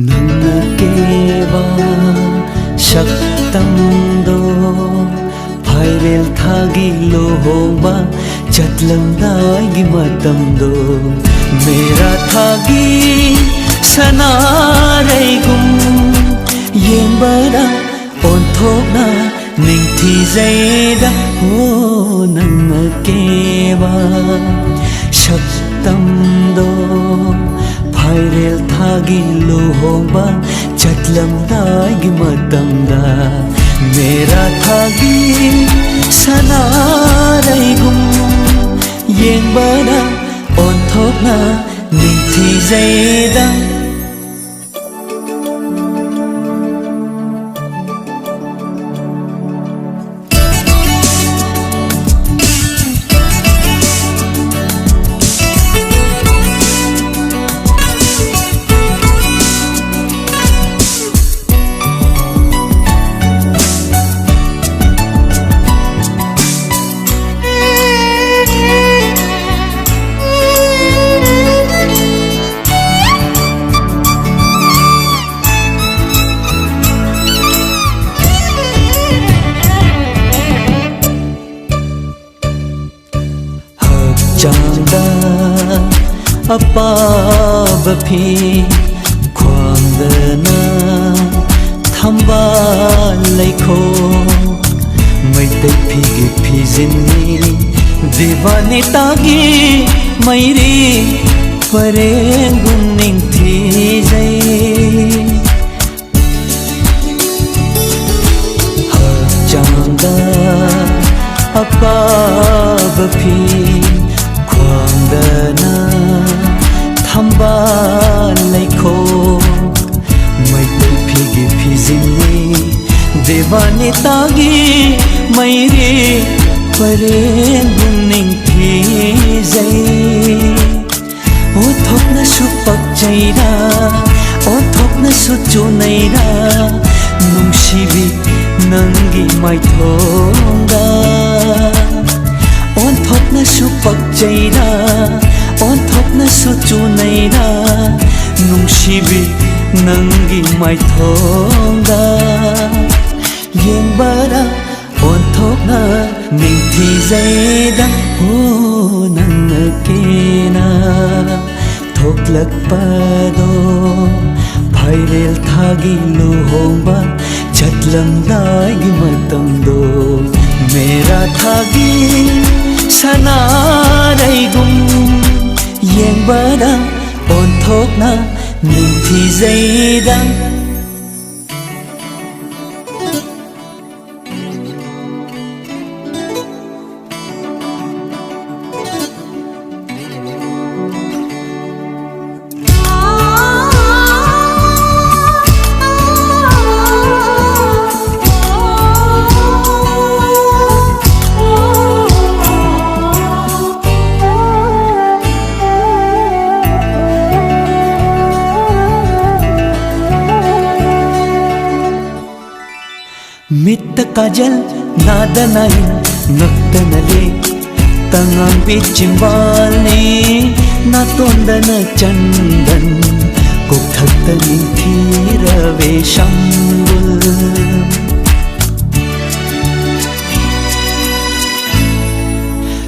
नन्ना केवा शक्तंदो फाइरेल थागी लोहोबा चटलंदागी मतंदो मेरा थागी सनारेगुम येंबरा ओंथोना निंथी जैदा हो नन्ना केवा शक्तंदो फाइरेल थागी लोहोबा चटलंदागी मतंदा मेरा थागी सनारेगुम येंबरा ओंथोना निंथी जैदा चांदा अपाब भी ख्वांगना थंबा लेखो मैते फिगे फिजिनी दीवाने तागी मैरी परे गुनिंग थी जय चांदा अपाब भी ख्वांगना थंबा लेखो मैते फिगे फिजिनी दीवाने तागी मैरे परे गुनिंग थी जय ओ थोपना सुपक जैरा ओ थोपना सुचुनैरा नुंशिबी नंगी माइथोंगा ओंथोपना सुपक जैरा ओंथोपना सुचुनैरा नुंशिबी नंगी माइथोंगा येंबरा ओंथोपना निंथी जैदा हो नन्ना केना थोकलकपदो फाइरेल थागी लोहोबा चटलंदागी मतंदो मेरा थागी सनारेगुम येंबरा ओंथोपना निंथी जैदा मित्त काजल नादनाई नक्तनले तंगांपी चिंबालने नातोंदन चंदन कोथक्तनी थी रवे शंबुल